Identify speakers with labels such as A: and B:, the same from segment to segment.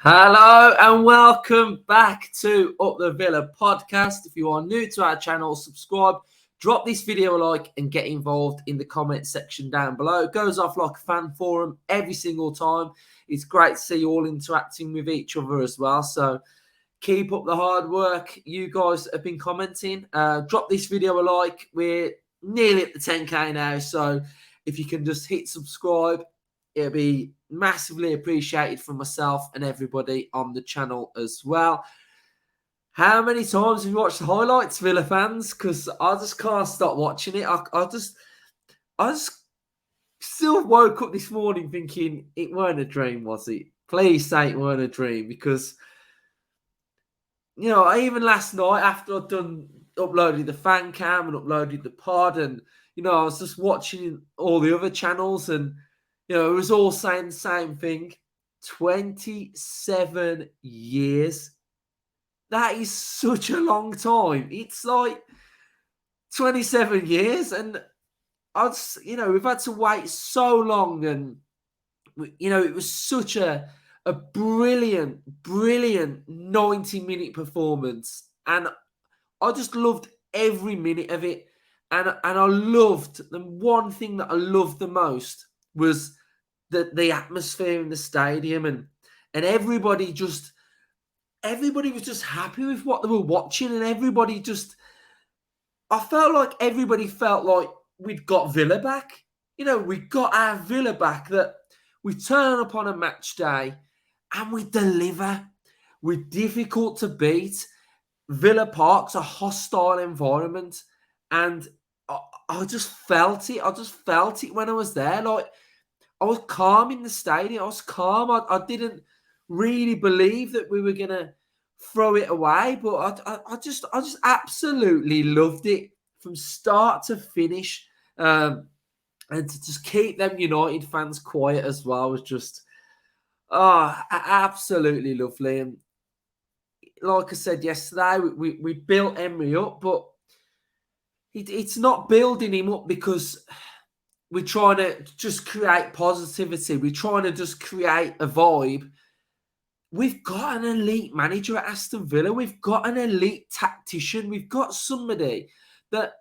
A: Hello and welcome back to Up the Villa podcast. If you are new to our channel, subscribe, drop this video a like and get involved in the comment section down below. It goes off like a fan forum every single time. It's great to see you all interacting with each other as well. So keep up the hard work. You guys have been commenting. Drop this video a like. We're nearly at the 10k now. So if you can just hit subscribe, it'll be massively appreciated from myself and everybody on the channel as well. How many times have you watched the highlights, Villa fans? Because I just can't stop watching it. I just still woke up this morning thinking it weren't a dream, was it? Please say it weren't a dream, because even last night after I'd uploaded the fan cam and uploaded the pod, and I was just watching all the other channels, and it was all saying the same thing. 27 years. That is such a long time. It's like 27 years. And we've had to wait so long. And, it was such a brilliant 90-minute performance. And I just loved every minute of it. And I loved, the one thing that I loved the most was the atmosphere in the stadium, and everybody was just happy with what they were watching, and I felt like everybody felt like we'd got Villa back. We got our Villa back, that we turn up on a match day and we deliver. We're difficult to beat. Villa Park's a hostile environment, and I just felt it. I just felt it when I was there. Like, I was calm in the stadium. I was calm. I didn't really believe that we were going to throw it away, but I just absolutely loved it from start to finish. And to just keep them United fans quiet as well was just, absolutely lovely. And like I said yesterday, we built Emery up, but it's not building him up because we're trying to just create positivity. We're trying to just create a vibe. We've got an elite manager at Aston Villa. We've got an elite tactician. We've got somebody that,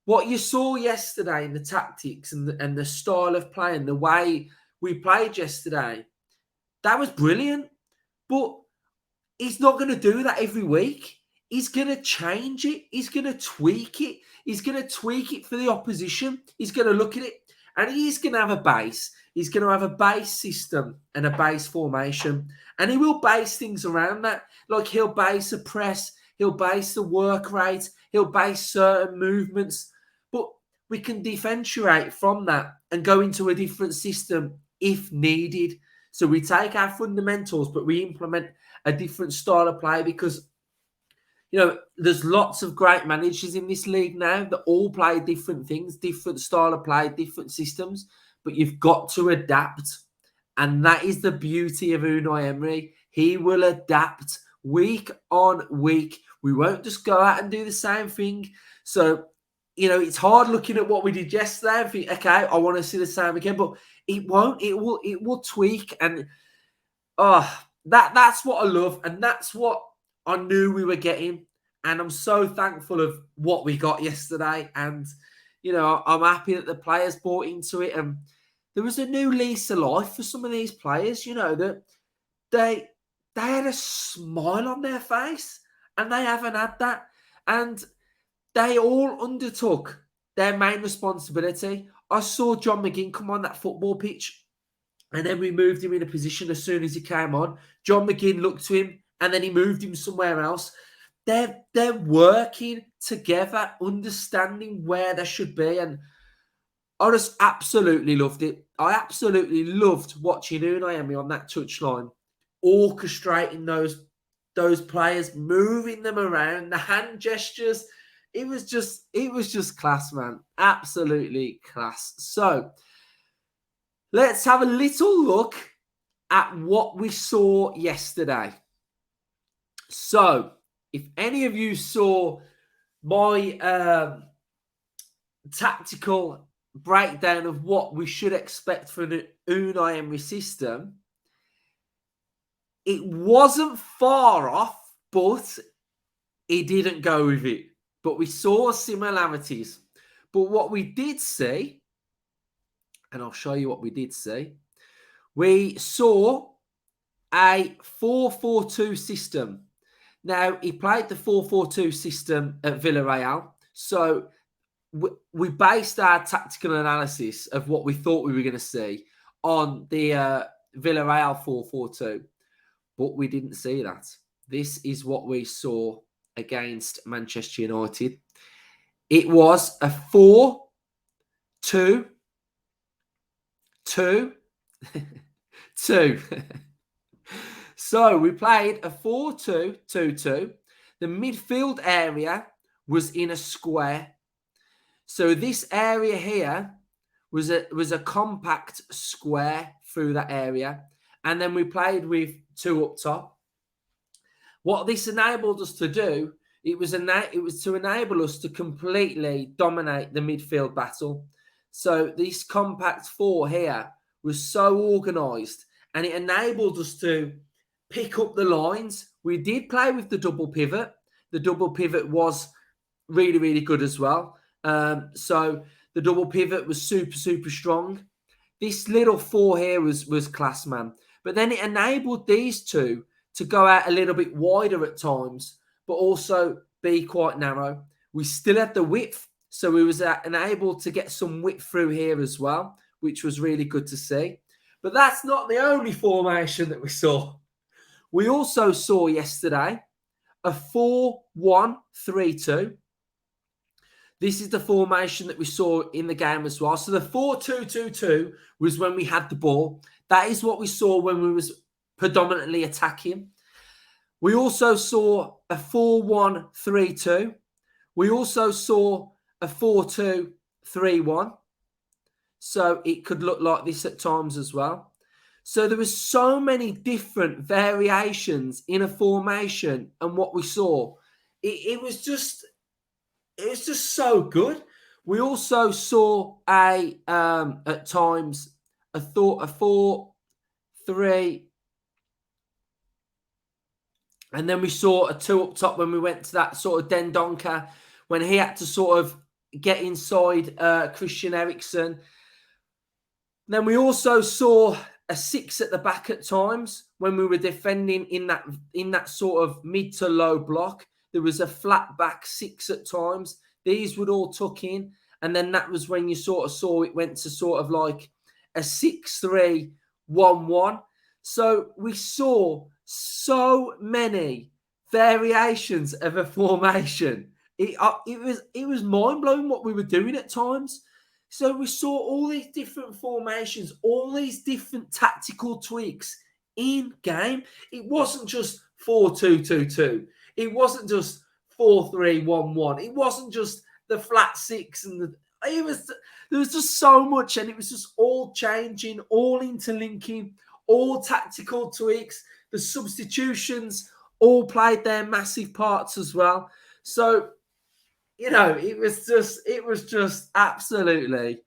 A: what you saw yesterday in the tactics and the style of play and the way we played yesterday, that was brilliant. But he's not going to do that every week. He's going to change it. He's going to tweak it. He's going to tweak it for the opposition. He's going to look at it, and he's going to have a base. He's going to have a base system and a base formation, and he will base things around that. Like, he'll base a press. He'll base the work rate. He'll base certain movements. But we can differentiate from that and go into a different system if needed. So we take our fundamentals, but we implement a different style of play, because there's lots of great managers in this league now that all play different things, different style of play, different systems, but you've got to adapt. And that is the beauty of Unai Emery. He will adapt week on week. We won't just go out and do the same thing. So, it's hard looking at what we did yesterday and think, okay, I want to see the same again, but it won't. It will tweak. And that's what I love, and that's what I knew we were getting. And I'm so thankful of what we got yesterday. And, I'm happy that the players bought into it. And there was a new lease of life for some of these players, that they had a smile on their face, and they haven't had that. And they all undertook their main responsibility. I saw John McGinn come on that football pitch, and then we moved him in a position as soon as he came on. John McGinn looked to him, and then he moved him somewhere else. They're working together, understanding where they should be, and I just absolutely loved it. I absolutely loved watching Unai Emery on that touchline, orchestrating those players, moving them around, the hand gestures. It was just class, man. Absolutely class. So let's have a little look at what we saw yesterday. So, if any of you saw my tactical breakdown of what we should expect from the Unai Emery system, It wasn't far off, but he didn't go with it. But we saw similarities. But what we did see, and I'll show you what we did see, we saw a 4-4-2 system. Now, he played the 4-4-2 system at Villarreal. So we based our tactical analysis of what we thought we were going to see on the Villarreal 4-4-2. But we didn't see that. This is what we saw against Manchester United. It was a 4-2-2-2. So we played a 4-2-2-2. The midfield area was in a square. So this area here was a compact square through that area. And then we played with two up top. What this enabled us to do, it was to enable us to completely dominate the midfield battle. So this compact four here was so organised, and it enabled us to pick up the lines. We did play with the double pivot. The double pivot was really, really good as well. So the double pivot was super, super strong. This little four here was class, man. But then it enabled these two to go out a little bit wider at times, but also be quite narrow. We still had the width, so we was enabled to get some width through here as well, which was really good to see. But that's not the only formation that we saw. We also saw yesterday a 4-1-3-2. This is the formation that we saw in the game as well. So the 4-2-2-2 was when we had the ball. That is what we saw when we was predominantly attacking. We also saw a 4-1-3-2. We also saw a 4-2-3-1. So it could look like this at times as well. So there was so many different variations in a formation, and what we saw, it was just so good. We also saw at times a 4-3, and then we saw a two up top when we went to that sort of Dendoncker, when he had to sort of get inside Christian Eriksen. Then we also saw a 6 at the back at times when we were defending in that sort of mid to low block. There was a flat back 6 at times. These would all tuck in. And then that was when you sort of saw it went to sort of like a 6-3-1-1. So we saw so many variations of a formation. It was mind-blowing what we were doing at times. So we saw all these different formations, all these different tactical tweaks in game. It wasn't just 4-2-2-2. It wasn't just 4-3-1-1. It wasn't just the flat 6 and there was just so much, and it was just all changing, all interlinking, all tactical tweaks. The substitutions all played their massive parts as well. So, you know, it was just absolutely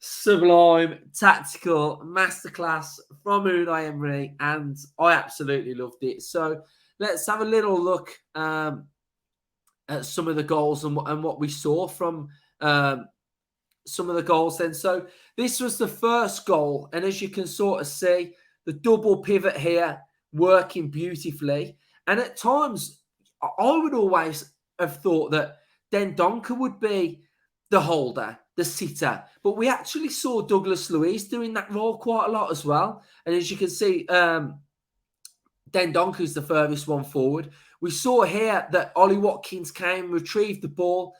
A: sublime tactical masterclass from Unai Emery, and I absolutely loved it. So let's have a little look at some of the goals and what we saw from some of the goals then. So this was the first goal, and as you can sort of see, the double pivot here working beautifully. And at times, I would always have thought that Dendoncker would be the holder, the sitter. But we actually saw Douglas Luiz doing that role quite a lot as well. And as you can see, Dendoncker is the furthest one forward. We saw here that Ollie Watkins came, retrieved the ball,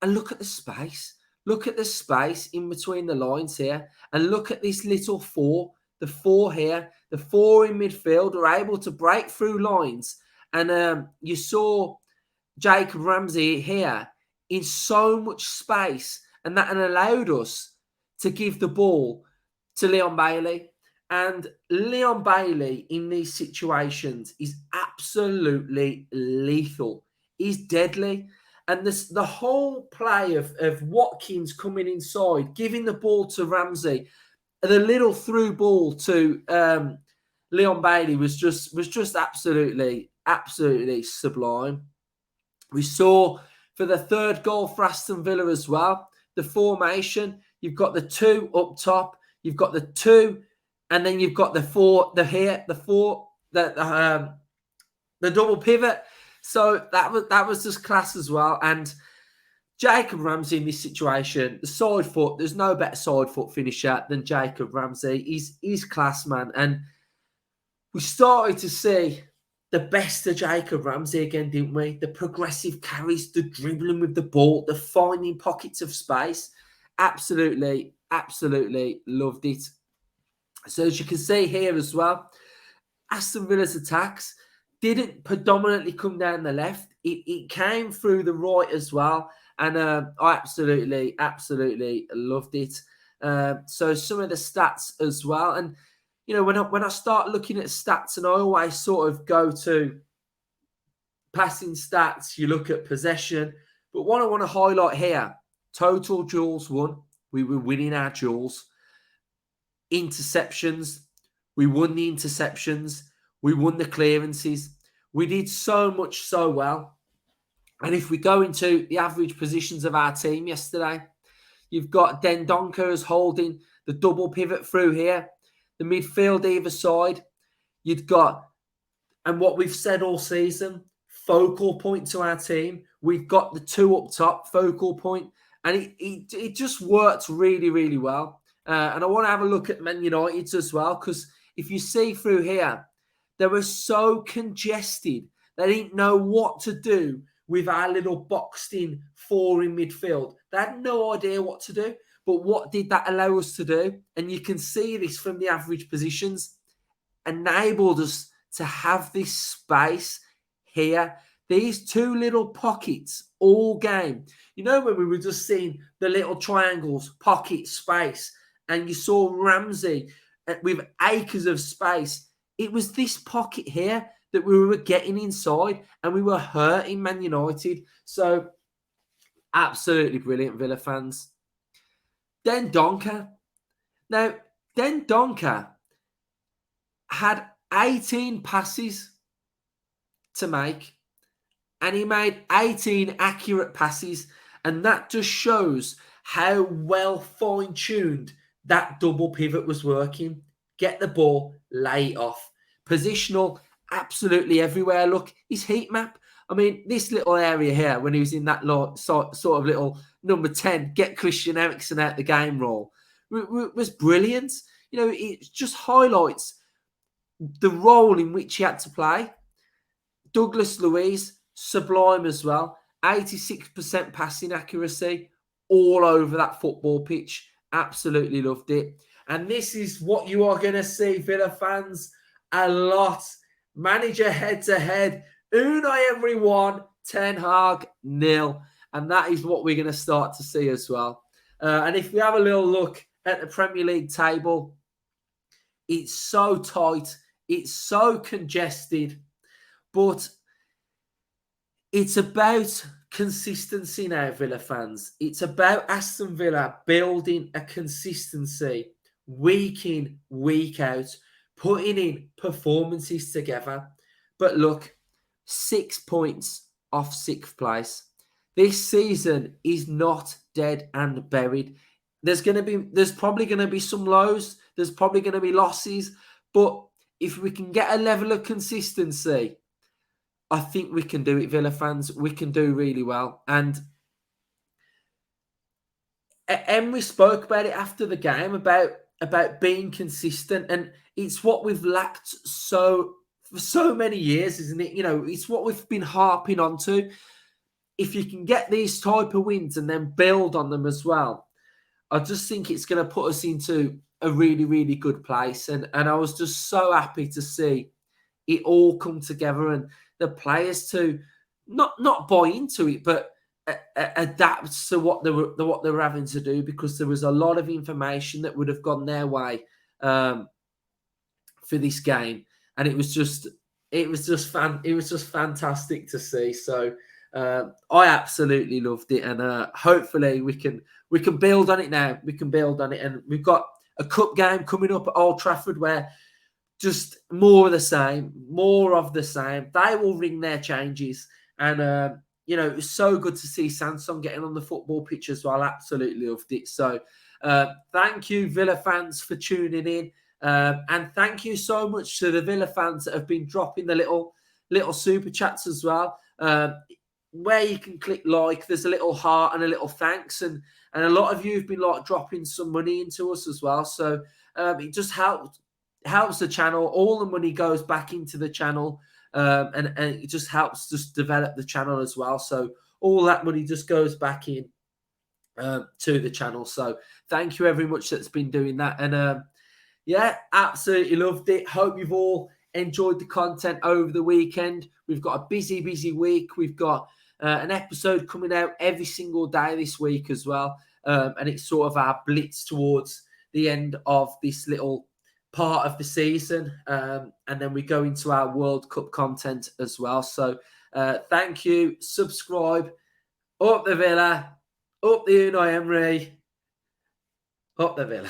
A: and look at the space. Look at the space in between the lines here. And look at this little 4. The 4 here, the 4 in midfield are able to break through lines. And you saw Jacob Ramsey here in so much space, and that allowed us to give the ball to Leon Bailey. And Leon Bailey in these situations is absolutely lethal. He's deadly. And the whole play of Watkins coming inside, giving the ball to Ramsey, the little through ball to Leon Bailey was just absolutely sublime. We saw for the third goal for Aston Villa as well, the formation. You've got the two up top, you've got the two, and then you've got the double pivot. So that was just class as well. And Jacob Ramsey in this situation, the side foot, there's no better side foot finisher than Jacob Ramsey. He's class, man. And we started to see the best of Jacob Ramsey again, didn't we? The progressive carries, the dribbling with the ball, the finding pockets of space. Absolutely loved it. So as you can see here as well, Aston Villa's attacks didn't predominantly come down the left. It came through the right as well. And I absolutely loved it. So some of the stats as well. And, you know, when I start looking at stats, and I always sort of go to passing stats, you look at possession. But what I want to highlight here, total duels won. We were winning our duels. Interceptions, we won the interceptions. We won the clearances. We did so much so well. And if we go into the average positions of our team yesterday, you've got Dendoncker as holding the double pivot through here, the midfield either side. You've got, and what we've said all season, focal point to our team. We've got the two up top, focal point, and it just worked really well. And I want to have a look at Man United's as well, because if you see through here, they were so congested. They didn't know what to do with our little boxed-in four in midfield. They had no idea what to do. But what did that allow us to do? And you can see this from the average positions. Enabled us to have this space here. These two little pockets all game. You know, when we were just seeing the little triangles, pocket, space, and you saw Ramsey with acres of space. It was this pocket here that we were getting inside, and we were hurting Man United. So, absolutely brilliant, Villa fans. Dendoncker. Now, Dendoncker had 18 passes to make, and he made 18 accurate passes, and that just shows how well fine-tuned that double pivot was working. Get the ball, lay it off. Positional, absolutely everywhere. Look, his heat map. I mean, this little area here, when he was in that sort of little number 10, get Christian Eriksen out the game role, was brilliant. You know, it just highlights the role in which he had to play. Douglas Luiz, sublime as well. 86% passing accuracy all over that football pitch. Absolutely loved it. And this is what you are going to see, Villa fans, a lot. Manager head-to-head. Unai Emery 1, Ten Hag 0. And that is what we're going to start to see as well. And if we have a little look at the Premier League table, it's so tight. It's so congested. But it's about consistency now, Villa fans. It's about Aston Villa building a consistency week in, week out, putting in performances together. But look, 6 points off 6th place. This season is not dead and buried. There's probably going to be some lows. There's probably going to be losses. But if we can get a level of consistency, I think we can do it, Villa fans. We can do really well. And Emery spoke about it after the game, about being consistent. And it's what we've lacked for so many years, isn't it? You know, it's what we've been harping onto. If you can get these type of wins and then build on them as well, I just think it's going to put us into a really, really good place. And I was just so happy to see it all come together and the players to not buy into it, but adapt to what they were having to do, because there was a lot of information that would have gone their way for this game, and it was just fantastic to see. So I absolutely loved it, and hopefully we can build on it now. We can build on it, and we've got a cup game coming up at Old Trafford where just more of the same, more of the same. They will ring their changes. And, it was so good to see Samsung getting on the football pitch as well. Absolutely loved it. So thank you, Villa fans, for tuning in. And thank you so much to the Villa fans that have been dropping the little super chats as well. Where you can click like, there's a little heart and a little thanks. And a lot of you have been dropping some money into us as well. So it just helps the channel. All the money goes back into the channel, and it just helps just develop the channel as well. So all that money just goes back in to the channel. So thank you very much that's been doing that. And yeah, absolutely loved it. Hope you've all enjoyed the content over the weekend. We've got a busy week. We've got an episode coming out every single day this week as well. And it's sort of our blitz towards the end of this little part of the season. And then we go into our World Cup content as well. So thank you. Subscribe. Up the Villa. Up the Unai Emery. Up the Villa.